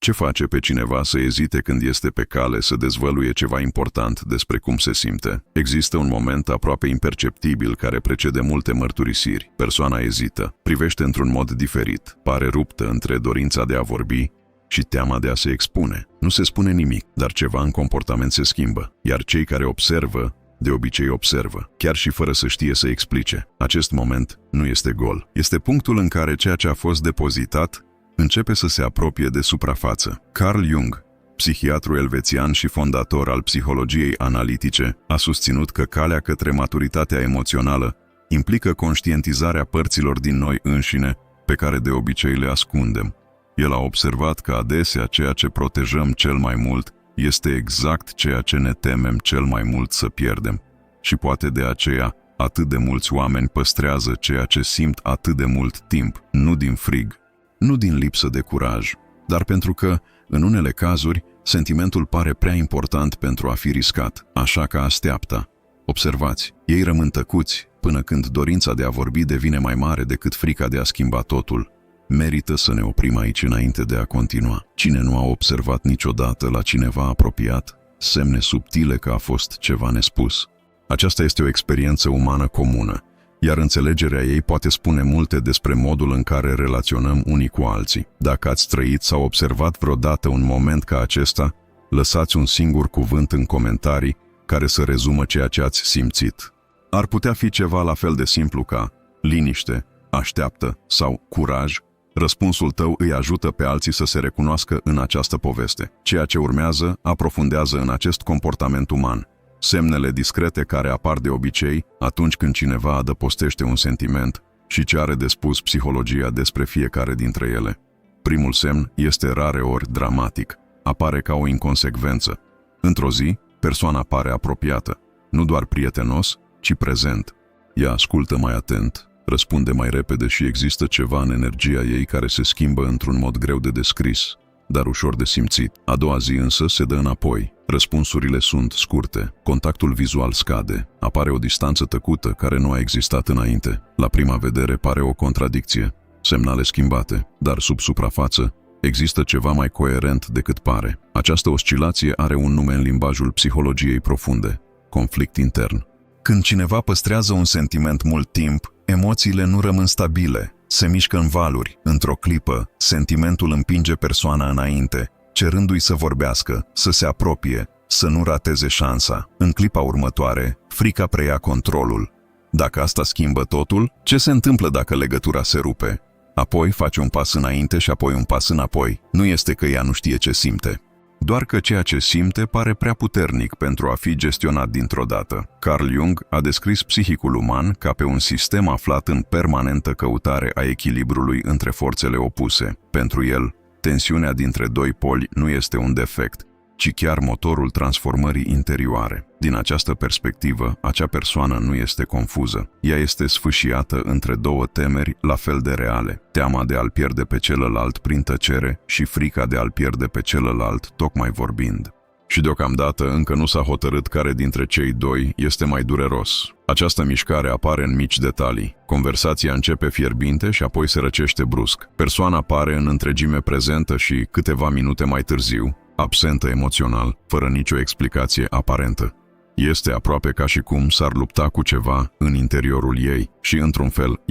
Ce face pe cineva să ezite când este pe cale să dezvăluie ceva important despre cum se simte? Există un moment aproape imperceptibil care precede multe mărturisiri. Persoana ezită, privește într-un mod diferit, pare ruptă între dorința de a vorbi și teama de a se expune. Nu se spune nimic, dar ceva în comportament se schimbă, iar cei care observă, de obicei observă, chiar și fără să știe să explice. Acest moment nu este gol. Este punctul în care ceea ce a fost depozitat începe să se apropie de suprafață. Carl Jung, psihiatru elvețian și fondator al psihologiei analitice, a susținut că calea către maturitatea emoțională implică conștientizarea părților din noi înșine pe care de obicei le ascundem. El a observat că adesea ceea ce protejăm cel mai mult este exact ceea ce ne temem cel mai mult să pierdem. Și poate de aceea atât de mulți oameni păstrează ceea ce simt atât de mult timp, nu din frig, nu din lipsă de curaj, dar pentru că, în unele cazuri, sentimentul pare prea important pentru a fi riscat, așa că așteaptă. Observați, ei rămân tăcuți până când dorința de a vorbi devine mai mare decât frica de a schimba totul. Merită să ne oprim aici înainte de a continua. Cine nu a observat niciodată la cineva apropiat semne subtile că a fost ceva nespus? Aceasta este o experiență umană comună, iar înțelegerea ei poate spune multe despre modul în care relaționăm unii cu alții. Dacă ați trăit sau observat vreodată un moment ca acesta, lăsați un singur cuvânt în comentarii care să rezumă ceea ce ați simțit. Ar putea fi ceva la fel de simplu ca liniște, așteaptă sau curaj. Răspunsul tău îi ajută pe alții să se recunoască în această poveste. Ceea ce urmează aprofundează în acest comportament uman. Semnele discrete care apar de obicei atunci când cineva adăpostește un sentiment și ce are de spus psihologia despre fiecare dintre ele. Primul semn este rareori dramatic. Apare ca o inconsecvență. Într-o zi, persoana pare apropiată, nu doar prietenos, ci prezent. Ea ascultă mai atent, răspunde mai repede și există ceva în energia ei care se schimbă într-un mod greu de descris, dar ușor de simțit. A doua zi însă se dă înapoi. Răspunsurile sunt scurte, contactul vizual scade, apare o distanță tăcută care nu a existat înainte. La prima vedere pare o contradicție, semnale schimbate, dar sub suprafață există ceva mai coerent decât pare. Această oscilație are un nume în limbajul psihologiei profunde: conflict intern. Când cineva păstrează un sentiment mult timp, emoțiile nu rămân stabile, se mișcă în valuri. Într-o clipă, sentimentul împinge persoana înainte, cerându-i să vorbească, să se apropie, să nu rateze șansa. În clipa următoare, frica preia controlul. Dacă asta schimbă totul, ce se întâmplă dacă legătura se rupe? Apoi face un pas înainte și apoi un pas înapoi. Nu este că ea nu știe ce simte, doar că ceea ce simte pare prea puternic pentru a fi gestionat dintr-o dată. Carl Jung a descris psihicul uman ca pe un sistem aflat în permanentă căutare a echilibrului între forțele opuse. Pentru el, tensiunea dintre doi poli nu este un defect, ci chiar motorul transformării interioare. Din această perspectivă, acea persoană nu este confuză. Ea este sfâșiată între două temeri la fel de reale: teama de a-l pierde pe celălalt prin tăcere și frica de a-l pierde pe celălalt tocmai vorbind. Și deocamdată încă nu s-a hotărât care dintre cei doi este mai dureros. Această mișcare apare în mici detalii. Conversația începe fierbinte și apoi se răcește brusc. Persoana pare în întregime prezentă și, câteva minute mai târziu, absentă emoțional, fără nicio explicație aparentă. Este aproape ca și cum s-ar lupta cu ceva în interiorul ei și, într-un fel,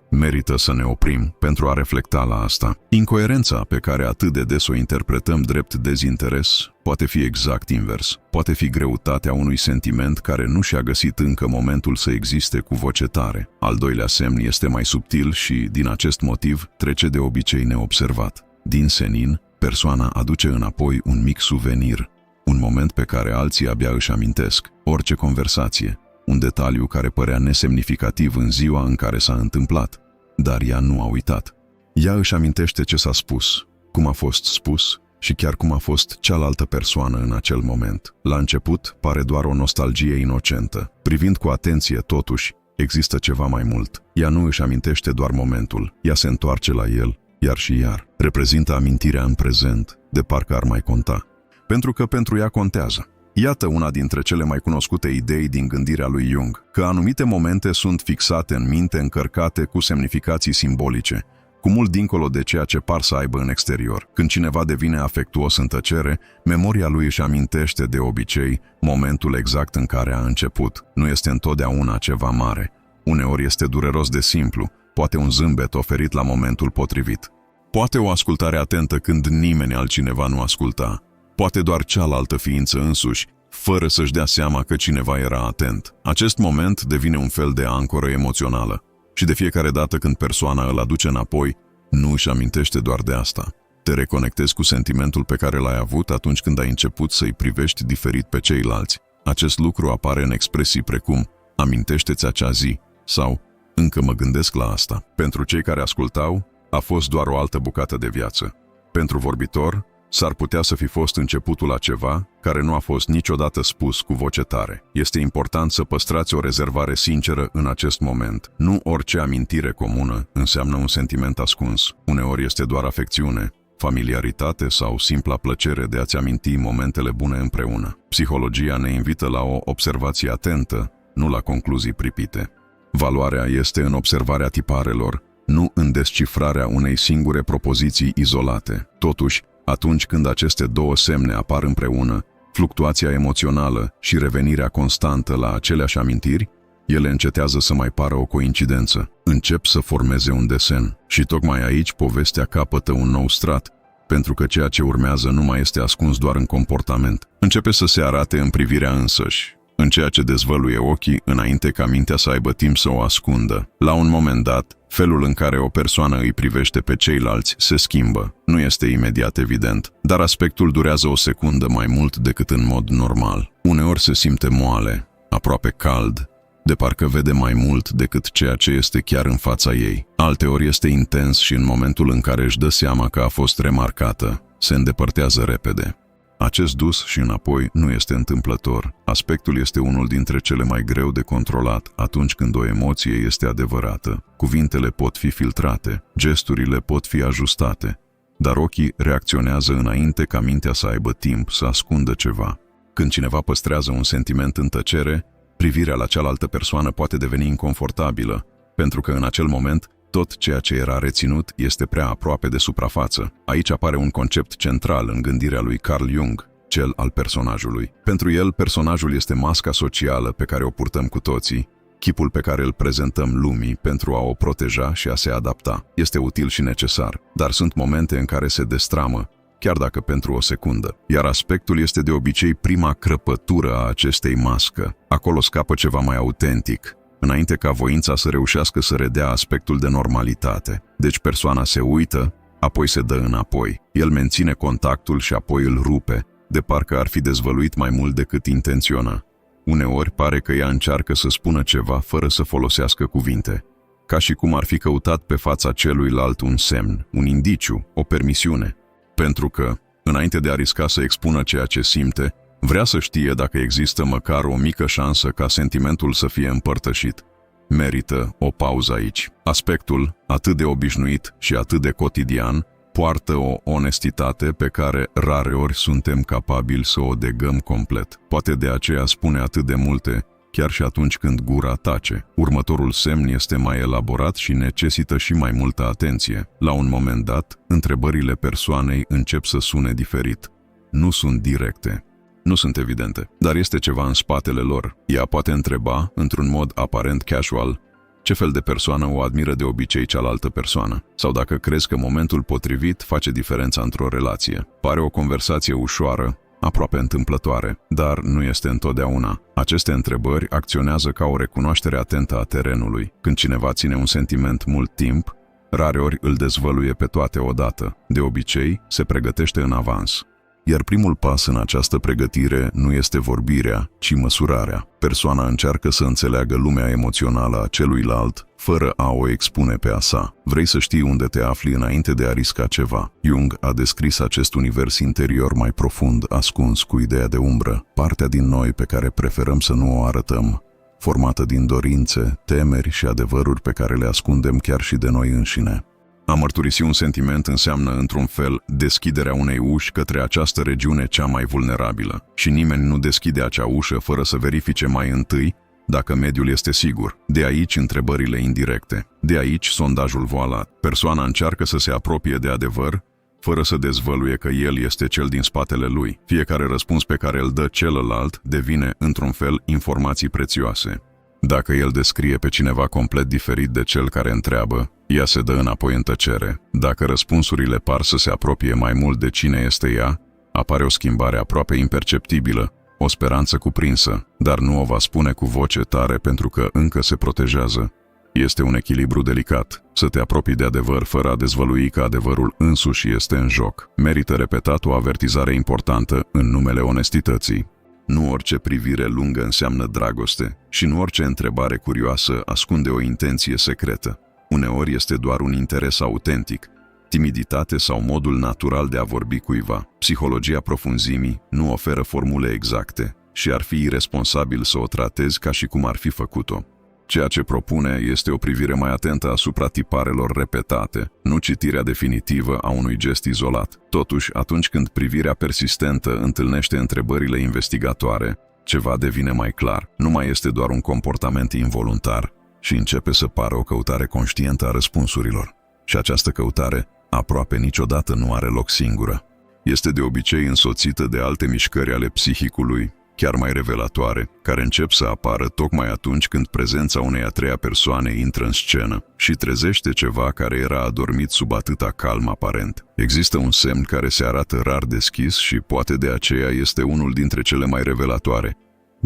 merită să ne oprim pentru a reflecta la asta. Incoerența pe care atât de des o interpretăm drept dezinteres poate fi exact invers. Poate fi greutatea unui sentiment care nu și-a găsit încă momentul să existe cu voce tare. Al doilea semn este mai subtil și, din acest motiv, trece de obicei neobservat. Din senin, persoana aduce înapoi un mic suvenir, un moment pe care alții abia își amintesc, orice conversație, un detaliu care părea nesemnificativ în ziua în care s-a întâmplat, dar ea nu a uitat. Ea își amintește ce s-a spus, cum a fost spus și chiar cum a fost cealaltă persoană în acel moment. La început pare doar o nostalgie inocentă. Privind cu atenție, totuși, există ceva mai mult. Ea nu își amintește doar momentul, ea se întoarce la el, iar și iar. Reprezintă amintirea în prezent, de parcă ar mai conta. Pentru că pentru ea contează. Iată una dintre cele mai cunoscute idei din gândirea lui Jung, că anumite momente sunt fixate în minte, încărcate cu semnificații simbolice, cu mult dincolo de ceea ce par să aibă în exterior. Când cineva devine afectuos în tăcere, memoria lui își amintește de obicei momentul exact în care a început. Nu este întotdeauna ceva mare. Uneori este dureros de simplu, poate un zâmbet oferit la momentul potrivit. Poate o ascultare atentă când nimeni altcineva nu asculta. Poate doar cealaltă ființă însuși, fără să-și dea seama că cineva era atent. Acest moment devine un fel de ancoră emoțională și de fiecare dată când persoana îl aduce înapoi, nu își amintește doar de asta. Te reconectezi cu sentimentul pe care l-ai avut atunci când ai început să-i privești diferit pe ceilalți. Acest lucru apare în expresii precum amintește-ți acea zi sau încă mă gândesc la asta. Pentru cei care ascultau, a fost doar o altă bucată de viață. Pentru vorbitor, s-ar putea să fi fost începutul a ceva care nu a fost niciodată spus cu voce tare. Este important să păstrați o rezervare sinceră în acest moment. Nu orice amintire comună înseamnă un sentiment ascuns. Uneori este doar afecțiune, familiaritate sau simpla plăcere de a-ți aminti momentele bune împreună. Psihologia ne invită la o observație atentă, nu la concluzii pripite. Valoarea este în observarea tiparelor, nu în descifrarea unei singure propoziții izolate. Totuși, atunci când aceste două semne apar împreună, fluctuația emoțională și revenirea constantă la aceleași amintiri, ele încetează să mai pară o coincidență. Încep să formeze un desen. Și tocmai aici povestea capătă un nou strat, pentru că ceea ce urmează nu mai este ascuns doar în comportament. Începe să se arate în privirea însăși, în ceea ce dezvăluie ochii înainte ca mintea să aibă timp să o ascundă. La un moment dat, felul în care o persoană îi privește pe ceilalți se schimbă. Nu este imediat evident, dar aspectul durează o secundă mai mult decât în mod normal. Uneori se simte moale, aproape cald, de parcă vede mai mult decât ceea ce este chiar în fața ei. Alteori este intens și în momentul în care își dă seama că a fost remarcată, se îndepărtează repede. Acest dus și înapoi nu este întâmplător. Aspectul este unul dintre cele mai greu de controlat atunci când o emoție este adevărată. Cuvintele pot fi filtrate, gesturile pot fi ajustate, dar ochii reacționează înainte ca mintea să aibă timp să ascundă ceva. Când cineva păstrează un sentiment în tăcere, privirea la cealaltă persoană poate deveni inconfortabilă, pentru că în acel moment tot ceea ce era reținut este prea aproape de suprafață. Aici apare un concept central în gândirea lui Carl Jung, cel al personajului. Pentru el, personajul este masca socială pe care o purtăm cu toții, chipul pe care îl prezentăm lumii pentru a o proteja și a se adapta. Este util și necesar, dar sunt momente în care se destramă, chiar dacă pentru o secundă. Iar aspectul este de obicei prima crăpătură a acestei mască. Acolo scapă ceva mai autentic, înainte ca voința să reușească să redea aspectul de normalitate. Deci persoana se uită, apoi se dă înapoi. El menține contactul și apoi îl rupe, de parcă ar fi dezvăluit mai mult decât intenționa. Uneori pare că ea încearcă să spună ceva fără să folosească cuvinte, ca și cum ar fi căutat pe fața celuilalt un semn, un indiciu, o permisiune. Pentru că, înainte de a risca să expună ceea ce simte, vrea să știe dacă există măcar o mică șansă ca sentimentul să fie împărtășit. Merită o pauză aici. Aspectul, atât de obișnuit și atât de cotidian, poartă o onestitate pe care rareori suntem capabili să o degăm complet. Poate de aceea spune atât de multe, chiar și atunci când gura tace. Următorul semn este mai elaborat și necesită și mai multă atenție. La un moment dat, întrebările persoanei încep să sune diferit. Nu sunt directe, nu sunt evidente, dar este ceva în spatele lor. Ea poate întreba, într-un mod aparent casual, ce fel de persoană o admiră de obicei cealaltă persoană, sau dacă crezi că momentul potrivit face diferența într-o relație. Pare o conversație ușoară, aproape întâmplătoare, dar nu este întotdeauna. Aceste întrebări acționează ca o recunoaștere atentă a terenului. Când cineva ține un sentiment mult timp, rareori îl dezvăluie pe toate odată. De obicei, se pregătește în avans. Iar primul pas în această pregătire nu este vorbirea, ci măsurarea. Persoana încearcă să înțeleagă lumea emoțională a celuilalt, fără a o expune pe a sa. Vrei să știi unde te afli înainte de a risca ceva. Jung a descris acest univers interior mai profund, ascuns cu ideea de umbră, partea din noi pe care preferăm să nu o arătăm, formată din dorințe, temeri și adevăruri pe care le ascundem chiar și de noi înșine. A mărturisi un sentiment înseamnă, într-un fel, deschiderea unei uși către această regiune cea mai vulnerabilă. Și nimeni nu deschide acea ușă fără să verifice mai întâi dacă mediul este sigur. De aici întrebările indirecte. De aici sondajul voalat. Persoana încearcă să se apropie de adevăr, fără să dezvăluie că el este cel din spatele lui. Fiecare răspuns pe care îl dă celălalt devine, într-un fel, informații prețioase. Dacă el descrie pe cineva complet diferit de cel care întreabă, ea se dă înapoi în tăcere. Dacă răspunsurile par să se apropie mai mult de cine este ea, apare o schimbare aproape imperceptibilă, o speranță cuprinsă, dar nu o va spune cu voce tare pentru că încă se protejează. Este un echilibru delicat, să te apropii de adevăr fără a dezvălui că adevărul însuși este în joc. Merită repetat o avertizare importantă în numele onestității. Nu orice privire lungă înseamnă dragoste și nu orice întrebare curioasă ascunde o intenție secretă. Uneori este doar un interes autentic, timiditate sau modul natural de a vorbi cuiva. Psihologia profunzimii nu oferă formule exacte și ar fi iresponsabil să o tratezi ca și cum ar fi făcut-o. Ceea ce propune este o privire mai atentă asupra tiparelor repetate, nu citirea definitivă a unui gest izolat. Totuși, atunci când privirea persistentă întâlnește întrebările investigatoare, ceva devine mai clar. Nu mai este doar un comportament involuntar și începe să pară o căutare conștientă a răspunsurilor. Și această căutare aproape niciodată nu are loc singură. Este de obicei însoțită de alte mișcări ale psihicului, chiar mai revelatoare, care încep să apară tocmai atunci când prezența unei a treia persoane intră în scenă și trezește ceva care era adormit sub atâta calm aparent. Există un semn care se arată rar deschis și poate de aceea este unul dintre cele mai revelatoare: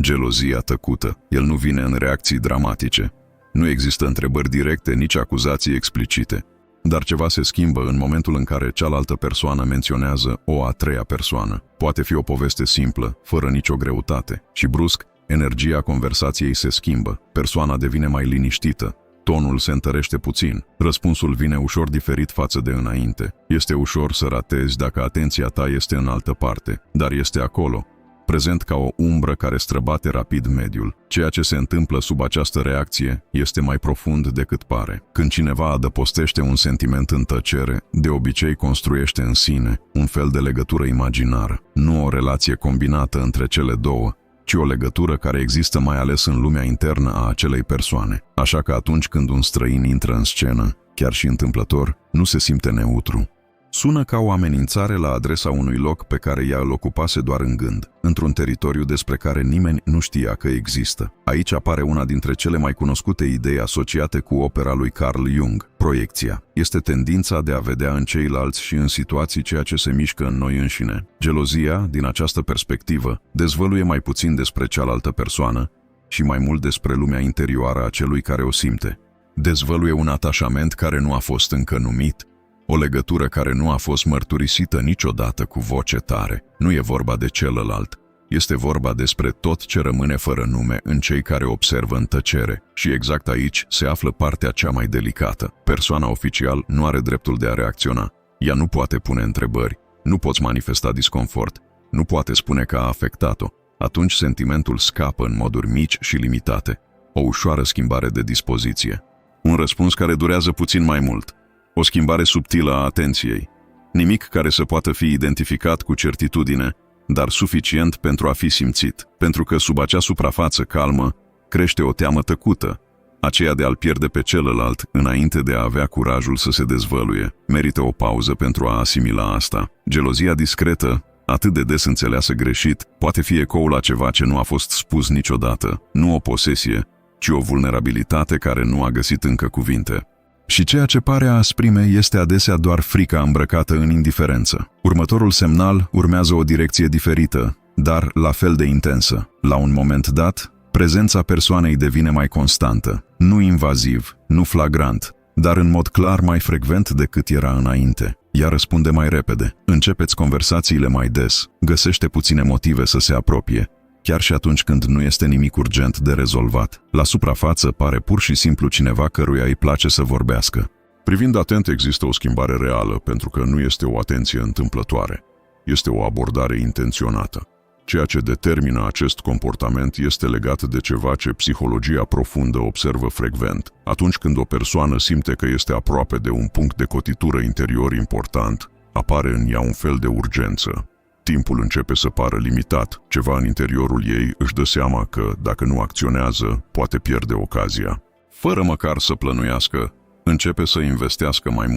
gelozia tăcută. El nu vine în reacții dramatice. Nu există întrebări directe, nici acuzații explicite. Dar ceva se schimbă în momentul în care cealaltă persoană menționează o a treia persoană. Poate fi o poveste simplă, fără nicio greutate. Și brusc, energia conversației se schimbă. Persoana devine mai liniștită. Tonul se întărește puțin. Răspunsul vine ușor diferit față de înainte. Este ușor să ratezi dacă atenția ta este în altă parte, dar este acolo, prezent ca o umbră care străbate rapid mediul. Ceea ce se întâmplă sub această reacție este mai profund decât pare. Când cineva adăpostește un sentiment în tăcere, de obicei construiește în sine un fel de legătură imaginară, nu o relație combinată între cele două, ci o legătură care există mai ales în lumea internă a acelei persoane. Așa că atunci când un străin intră în scenă, chiar și întâmplător, nu se simte neutru. Sună ca o amenințare la adresa unui loc pe care ea îl ocupase doar în gând, într-un teritoriu despre care nimeni nu știa că există. Aici apare una dintre cele mai cunoscute idei asociate cu opera lui Carl Jung, proiecția. Este tendința de a vedea în ceilalți și în situații ceea ce se mișcă în noi înșine. Gelozia, din această perspectivă, dezvăluie mai puțin despre cealaltă persoană și mai mult despre lumea interioară a celui care o simte. Dezvăluie un atașament care nu a fost încă numit, o legătură care nu a fost mărturisită niciodată cu voce tare. Nu e vorba de celălalt, este vorba despre tot ce rămâne fără nume în cei care observă în tăcere. Și exact aici se află partea cea mai delicată. Persoana oficial nu are dreptul de a reacționa. Ea nu poate pune întrebări, nu poți manifesta disconfort, nu poate spune că a afectat-o. Atunci sentimentul scapă în moduri mici și limitate. O ușoară schimbare de dispoziție. Un răspuns care durează puțin mai mult. O schimbare subtilă a atenției. Nimic care să poată fi identificat cu certitudine, dar suficient pentru a fi simțit. Pentru că sub acea suprafață calmă crește o teamă tăcută, aceea de a-l pierde pe celălalt înainte de a avea curajul să se dezvăluie. Merită o pauză pentru a asimila asta. Gelozia discretă, atât de des înțeleasă greșit, poate fi ecoul la ceva ce nu a fost spus niciodată. Nu o posesie, ci o vulnerabilitate care nu a găsit încă cuvinte. Și ceea ce pare a asprime este adesea doar frica îmbrăcată în indiferență. Următorul semnal urmează o direcție diferită, dar la fel de intensă. La un moment dat, prezența persoanei devine mai constantă, nu invaziv, nu flagrant, dar în mod clar mai frecvent decât era înainte. Ea răspunde mai repede, începeți conversațiile mai des, găsește puține motive să se apropie, chiar și atunci când nu este nimic urgent de rezolvat. La suprafață pare pur și simplu cineva căruia îi place să vorbească. Privind atent, există o schimbare reală, pentru că nu este o atenție întâmplătoare. Este o abordare intenționată. Ceea ce determină acest comportament este legat de ceva ce psihologia profundă observă frecvent. Atunci când o persoană simte că este aproape de un punct de cotitură interior important, apare în ea un fel de urgență. Timpul începe să pară limitat. Ceva în interiorul ei își dă seama că, dacă nu acționează, poate pierde ocazia. Fără măcar să plănuiască, începe să investească mai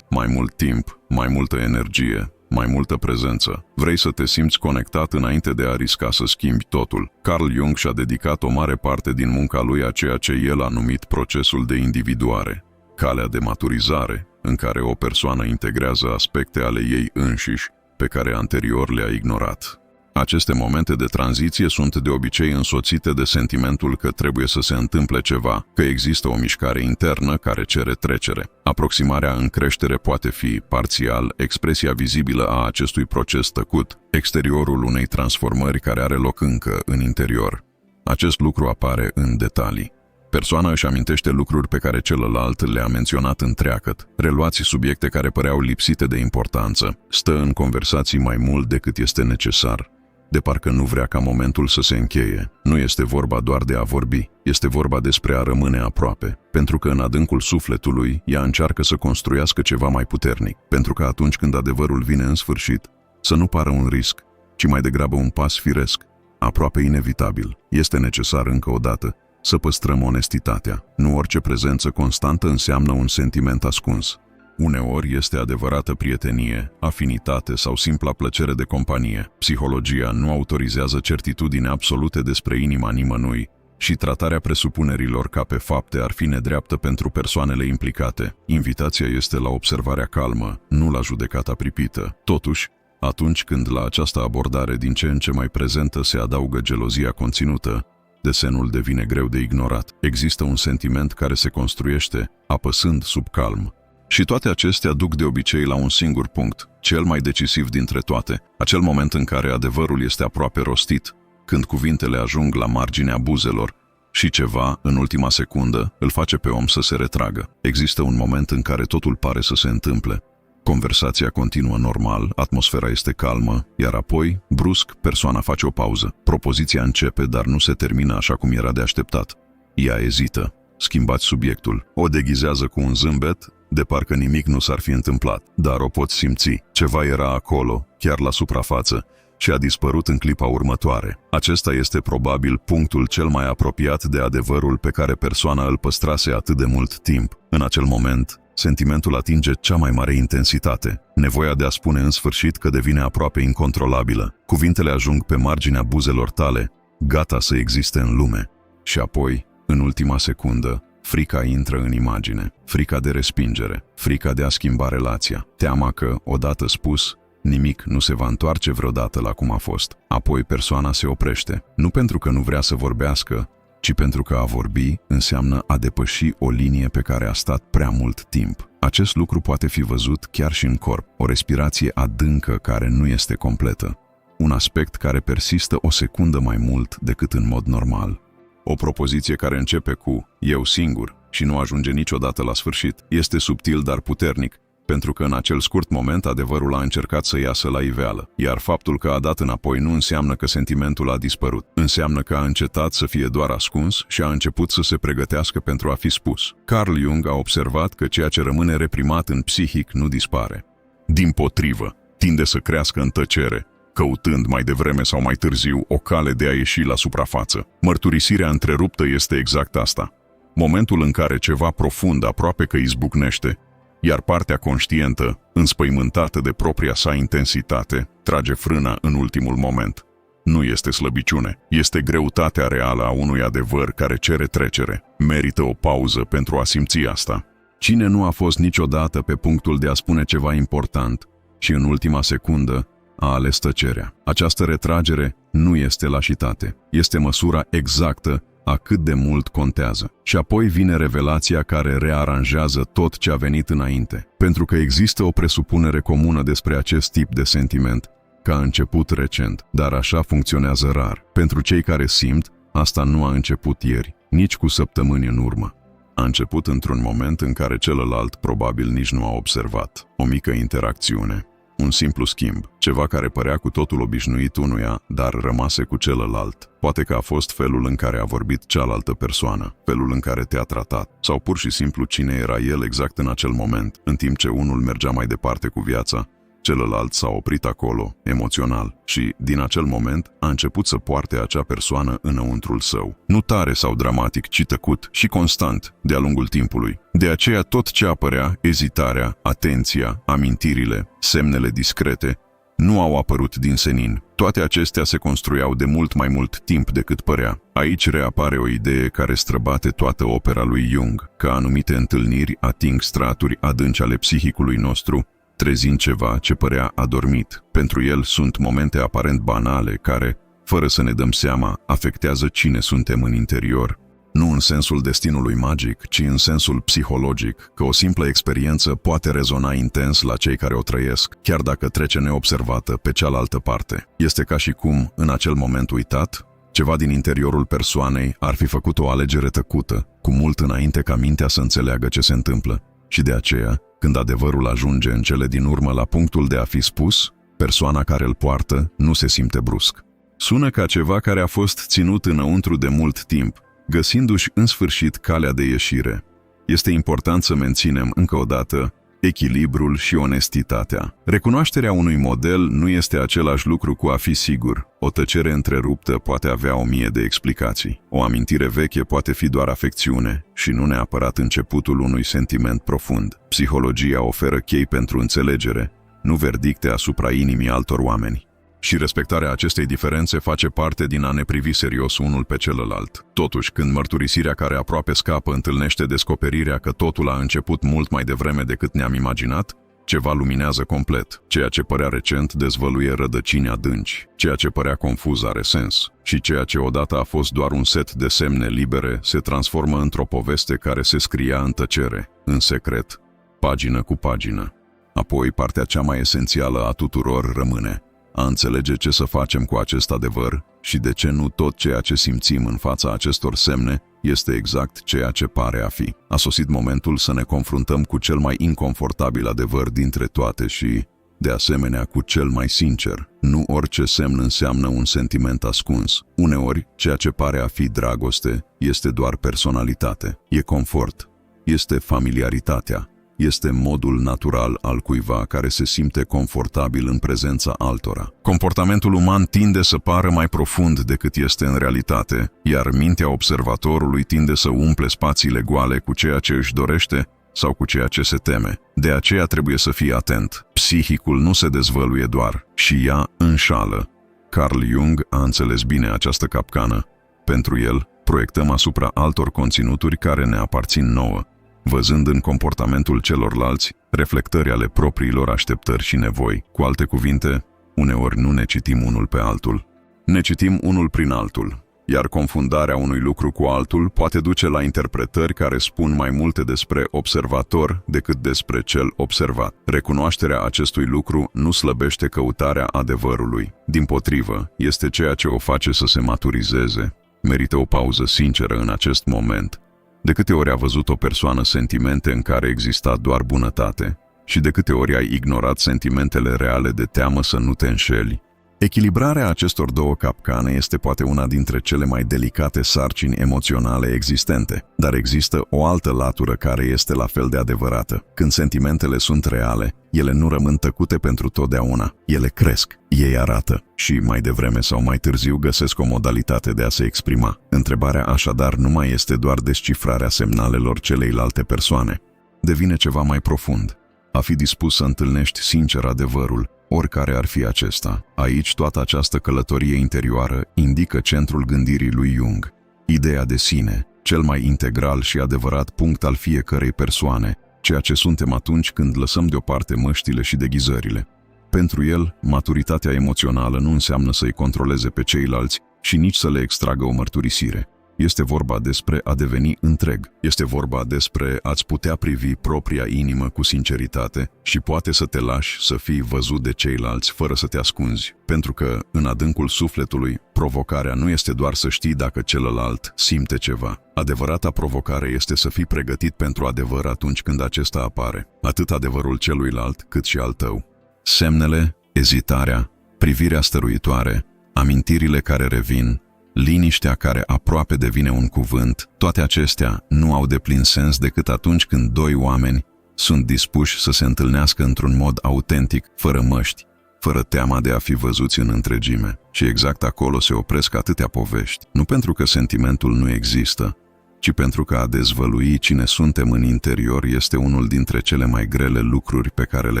mult timp, mai multă energie, mai multă prezență. Vrei să te simți conectat înainte de a risca să schimbi totul. Carl Jung și-a dedicat o mare parte din munca lui a ceea ce el a numit procesul de individuare, calea de maturizare, în care o persoană integrează aspecte ale ei înșiși pe care anterior le-a ignorat. Aceste momente de tranziție sunt de obicei însoțite de sentimentul că trebuie să se întâmple ceva, că există o mișcare internă care cere trecere. Aproximarea în creștere poate fi, parțial, expresia vizibilă a acestui proces tăcut, exteriorul unei transformări care are loc încă în interior. Acest lucru apare în detalii. Persoana își amintește lucruri pe care celălalt le-a menționat întreagăt, reluați subiecte care păreau lipsite de importanță, stă în conversații mai mult decât este necesar, de parcă nu vrea ca momentul să se încheie. Nu este vorba doar de a vorbi, este vorba despre a rămâne aproape, pentru că în adâncul sufletului ea încearcă să construiască ceva mai puternic, pentru că atunci când adevărul vine în sfârșit, să nu pară un risc, ci mai degrabă un pas firesc, aproape inevitabil. Este necesar încă o dată să păstrăm onestitatea. Nu orice prezență constantă înseamnă un sentiment ascuns. Uneori este adevărată prietenie, afinitate sau simpla plăcere de companie. Psihologia nu autorizează certitudine absolute despre inima nimănui și tratarea presupunerilor ca pe fapte ar fi nedreaptă pentru persoanele implicate. Invitația este la observarea calmă, nu la judecata pripită. Totuși, atunci când la această abordare din ce în ce mai prezentă se adaugă gelozia conținută, desenul devine greu de ignorat. Există un sentiment care se construiește, apăsând sub calm. Și toate acestea duc de obicei la un singur punct, cel mai decisiv dintre toate, acel moment în care adevărul este aproape rostit, când cuvintele ajung la marginea buzelor și ceva, în ultima secundă, îl face pe om să se retragă. Există un moment în care totul pare să se întâmple. Conversația continuă normal, atmosfera este calmă, iar apoi, brusc, persoana face o pauză. Propoziția începe, dar nu se termină așa cum era de așteptat. Ea ezită. Schimbați subiectul. O deghizează cu un zâmbet, de parcă nimic nu s-ar fi întâmplat, dar o poți simți. Ceva era acolo, chiar la suprafață, și a dispărut în clipa următoare. Acesta este probabil punctul cel mai apropiat de adevărul pe care persoana îl păstrase atât de mult timp. În acel moment, sentimentul atinge cea mai mare intensitate. Nevoia de a spune în sfârșit că devine aproape incontrolabilă. Cuvintele ajung pe marginea buzelor tale, gata să existe în lume. Și apoi, în ultima secundă, frica intră în imagine. Frica de respingere, frica de a schimba relația, teama că, odată spus, nimic nu se va întoarce vreodată la cum a fost. Apoi persoana se oprește, nu pentru că nu vrea să vorbească, ci pentru că a vorbi înseamnă a depăși o linie pe care a stat prea mult timp. Acest lucru poate fi văzut chiar și în corp, o respirație adâncă care nu este completă, un aspect care persistă o secundă mai mult decât în mod normal. O propoziție care începe cu "eu singur" și nu ajunge niciodată la sfârșit. Este subtil, dar puternic, pentru că în acel scurt moment adevărul a încercat să iasă la iveală, iar faptul că a dat înapoi nu înseamnă că sentimentul a dispărut. Înseamnă că a încetat să fie doar ascuns și a început să se pregătească pentru a fi spus. Carl Jung a observat că ceea ce rămâne reprimat în psihic nu dispare. Dimpotrivă, tinde să crească în tăcere, căutând mai devreme sau mai târziu o cale de a ieși la suprafață. Mărturisirea întreruptă este exact asta. Momentul în care ceva profund aproape că izbucnește, iar partea conștientă, înspăimântată de propria sa intensitate, trage frâna în ultimul moment. Nu este slăbiciune, este greutatea reală a unui adevăr care cere trecere. Merită o pauză pentru a simți asta. Cine nu a fost niciodată pe punctul de a spune ceva important și în ultima secundă a ales tăcerea? Această retragere nu este lașitate, este măsura exactă a cât de mult contează. Și apoi vine revelația care rearanjează tot ce a venit înainte. Pentru că există o presupunere comună despre acest tip de sentiment, că a început recent, dar așa funcționează rar. Pentru cei care simt, asta nu a început ieri, nici cu săptămâni în urmă. A început într-un moment în care celălalt probabil nici nu a observat. O mică interacțiune, un simplu schimb, ceva care părea cu totul obișnuit unuia, dar rămase cu celălalt. Poate că a fost felul în care a vorbit cealaltă persoană, felul în care te-a tratat, sau pur și simplu cine era el exact în acel moment, în timp ce unul mergea mai departe cu viața, Celălalt s-a oprit acolo, emoțional, și, din acel moment, a început să poarte acea persoană înăuntrul său. Nu tare sau dramatic, ci tăcut și constant, de-a lungul timpului. De aceea tot ce apărea, ezitarea, atenția, amintirile, semnele discrete, nu au apărut din senin. Toate acestea se construiau de mult mai mult timp decât părea. Aici reapare o idee care străbate toată opera lui Jung, că anumite întâlniri ating straturi adânci ale psihicului nostru, trezind ceva ce părea adormit. Pentru el sunt momente aparent banale care, fără să ne dăm seama, afectează cine suntem în interior. Nu în sensul destinului magic, ci în sensul psihologic, că o simplă experiență poate rezona intens la cei care o trăiesc, chiar dacă trece neobservată pe cealaltă parte. Este ca și cum, în acel moment uitat, ceva din interiorul persoanei ar fi făcut o alegere tăcută, cu mult înainte ca mintea să înțeleagă ce se întâmplă. Și de aceea, când adevărul ajunge în cele din urmă la punctul de a fi spus, persoana care îl poartă nu se simte brusc. Sună ca ceva care a fost ținut înăuntru de mult timp, găsindu-și în sfârșit calea de ieșire. Este important să menținem încă o dată echilibrul și onestitatea. Recunoașterea unui model nu este același lucru cu a fi sigur. O tăcere întreruptă poate avea 1000 de explicații. O amintire veche poate fi doar afecțiune și nu neapărat începutul unui sentiment profund. Psihologia oferă chei pentru înțelegere, nu verdicte asupra inimii altor oameni. Și respectarea acestei diferențe face parte din a ne privi serios unul pe celălalt. Totuși, când mărturisirea care aproape scapă întâlnește descoperirea că totul a început mult mai devreme decât ne-am imaginat, ceva luminează complet. Ceea ce părea recent dezvăluie rădăcini adânci. Ceea ce părea confuz are sens. Și ceea ce odată a fost doar un set de semne libere se transformă într-o poveste care se scria în tăcere, în secret, pagină cu pagină. Apoi, partea cea mai esențială a tuturor rămâne: a înțelege ce să facem cu acest adevăr și de ce nu tot ceea ce simțim în fața acestor semne este exact ceea ce pare a fi. A sosit momentul să ne confruntăm cu cel mai inconfortabil adevăr dintre toate și, de asemenea, cu cel mai sincer. Nu orice semn înseamnă un sentiment ascuns. Uneori, ceea ce pare a fi dragoste este doar personalitate, e confort, este familiaritatea. Este modul natural al cuiva care se simte confortabil în prezența altora. Comportamentul uman tinde să pară mai profund decât este în realitate, iar mintea observatorului tinde să umple spațiile goale cu ceea ce își dorește sau cu ceea ce se teme. De aceea trebuie să fii atent. Psihicul nu se dezvăluie doar, și ea înșală. Carl Jung a înțeles bine această capcană. Pentru el, proiectăm asupra altor conținuturi care ne aparțin nouă, văzând în comportamentul celorlalți reflectări ale propriilor așteptări și nevoi. Cu alte cuvinte, uneori nu ne citim unul pe altul. Ne citim unul prin altul, iar confundarea unui lucru cu altul poate duce la interpretări care spun mai multe despre observator decât despre cel observat. Recunoașterea acestui lucru nu slăbește căutarea adevărului. Dimpotrivă, este ceea ce o face să se maturizeze. Merită o pauză sinceră în acest moment. De câte ori a văzut o persoană sentimente în care exista doar bunătate și de câte ori ai ignorat sentimentele reale de teamă să nu te înșeli? Echilibrarea acestor două capcane este poate una dintre cele mai delicate sarcini emoționale existente, dar există o altă latură care este la fel de adevărată. Când sentimentele sunt reale, ele nu rămân tăcute pentru totdeauna. Ele cresc, ei arată și, mai devreme sau mai târziu, găsesc o modalitate de a se exprima. Întrebarea așadar nu mai este doar descifrarea semnalelor celeilalte persoane. Devine ceva mai profund. A fi dispus să întâlnești sincer adevărul, oricare ar fi acesta. Aici toată această călătorie interioară indică centrul gândirii lui Jung. Ideea de sine, cel mai integral și adevărat punct al fiecărei persoane, ceea ce suntem atunci când lăsăm deoparte măștile și deghizările. Pentru el, maturitatea emoțională nu înseamnă să-i controleze pe ceilalți și nici să le extragă o mărturisire. Este vorba despre a deveni întreg. Este vorba despre a-ți putea privi propria inimă cu sinceritate și poate să te lași să fii văzut de ceilalți fără să te ascunzi. Pentru că, în adâncul sufletului, provocarea nu este doar să știi dacă celălalt simte ceva. Adevărata provocare este să fii pregătit pentru adevăr atunci când acesta apare. Atât adevărul celuilalt, cât și al tău. Semnele, ezitarea, privirea stăruitoare, amintirile care revin, liniștea care aproape devine un cuvânt, toate acestea nu au deplin sens decât atunci când doi oameni Sunt dispuși să se întâlnească într-un mod autentic, fără măști, fără teama de a fi văzuți în întregime. Și exact acolo se opresc atâtea povești, nu pentru că sentimentul nu există, ci pentru că a dezvălui cine suntem în interior este unul dintre cele mai grele lucruri pe care le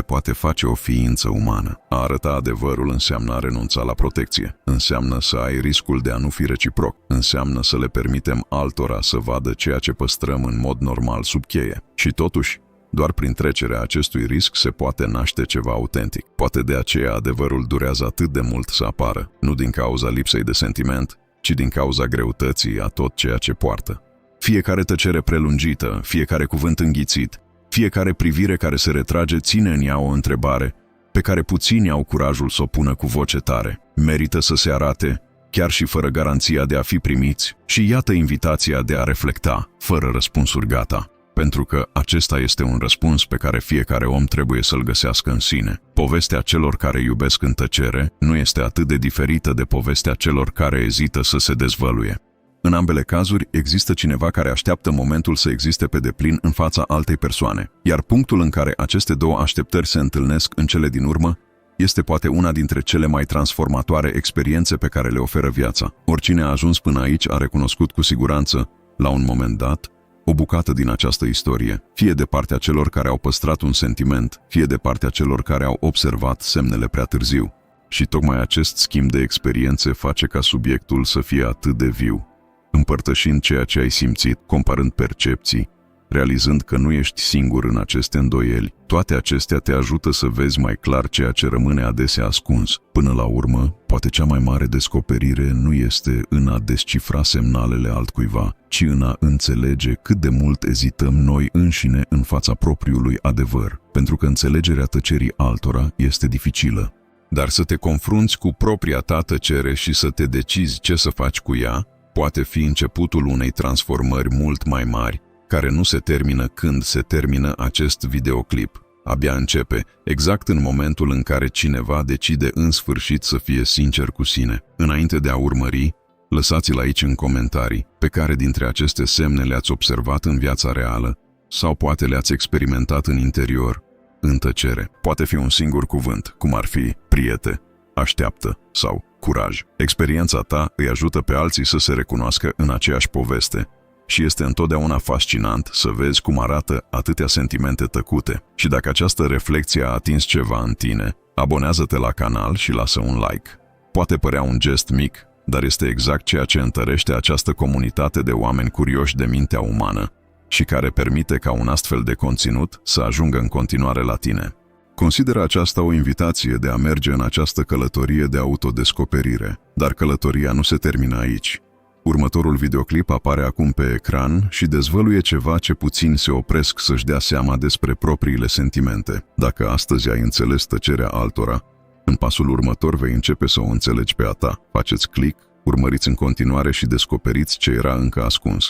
poate face o ființă umană. A arăta adevărul înseamnă a renunța la protecție, înseamnă să ai riscul de a nu fi reciproc, înseamnă să le permitem altora să vadă ceea ce păstrăm în mod normal sub cheie. Și totuși, doar prin trecerea acestui risc se poate naște ceva autentic. Poate de aceea adevărul durează atât de mult să apară, nu din cauza lipsei de sentiment, ci din cauza greutății a tot ceea ce poartă. Fiecare tăcere prelungită, fiecare cuvânt înghițit, fiecare privire care se retrage ține în ea o întrebare pe care puțini au curajul să o pună cu voce tare. Merită să se arate, chiar și fără garanția de a fi primiți, și iată invitația de a reflecta, fără răspunsuri gata. Pentru că acesta este un răspuns pe care fiecare om trebuie să-l găsească în sine. Povestea celor care iubesc în tăcere nu este atât de diferită de povestea celor care ezită să se dezvăluie. În ambele cazuri există cineva care așteaptă momentul să existe pe deplin în fața altei persoane, iar punctul în care aceste două așteptări se întâlnesc în cele din urmă este poate una dintre cele mai transformatoare experiențe pe care le oferă viața. Oricine a ajuns până aici a recunoscut cu siguranță, la un moment dat, o bucată din această istorie, fie de partea celor care au păstrat un sentiment, fie de partea celor care au observat semnele prea târziu. Și tocmai acest schimb de experiențe face ca subiectul să fie atât de viu, împărtășind ceea ce ai simțit, comparând percepții, realizând că nu ești singur în aceste îndoieli. Toate acestea te ajută să vezi mai clar ceea ce rămâne adesea ascuns. Până la urmă, poate cea mai mare descoperire nu este în a descifra semnalele altcuiva, ci în a înțelege cât de mult ezităm noi înșine în fața propriului adevăr, pentru că înțelegerea tăcerii altora este dificilă. Dar să te confrunți cu propria ta tăcere și să te decizi ce să faci cu ea, poate fi începutul unei transformări mult mai mari, care nu se termină când se termină acest videoclip. Abia începe, exact în momentul în care cineva decide în sfârșit să fie sincer cu sine. Înainte de a urmări, lăsați-l aici în comentarii pe care dintre aceste semne le-ați observat în viața reală sau poate le-ați experimentat în interior, în tăcere. Poate fi un singur cuvânt, cum ar fi priete, așteaptă sau curaj. Experiența ta îi ajută pe alții să se recunoască în aceeași poveste și este întotdeauna fascinant să vezi cum arată atâtea sentimente tăcute. Și dacă această reflecție a atins ceva în tine, abonează-te la canal și lasă un like. Poate părea un gest mic, dar este exact ceea ce întărește această comunitate de oameni curioși de mintea umană și care permite ca un astfel de conținut să ajungă în continuare la tine. Consideră aceasta o invitație de a merge în această călătorie de autodescoperire, dar călătoria nu se termină aici. Următorul videoclip apare acum pe ecran și dezvăluie ceva ce puțini se opresc să-și dea seama despre propriile sentimente. Dacă astăzi ai înțeles tăcerea altora, în pasul următor vei începe să o înțelegi pe a ta. Faceți click, urmăriți în continuare și descoperiți ce era încă ascuns.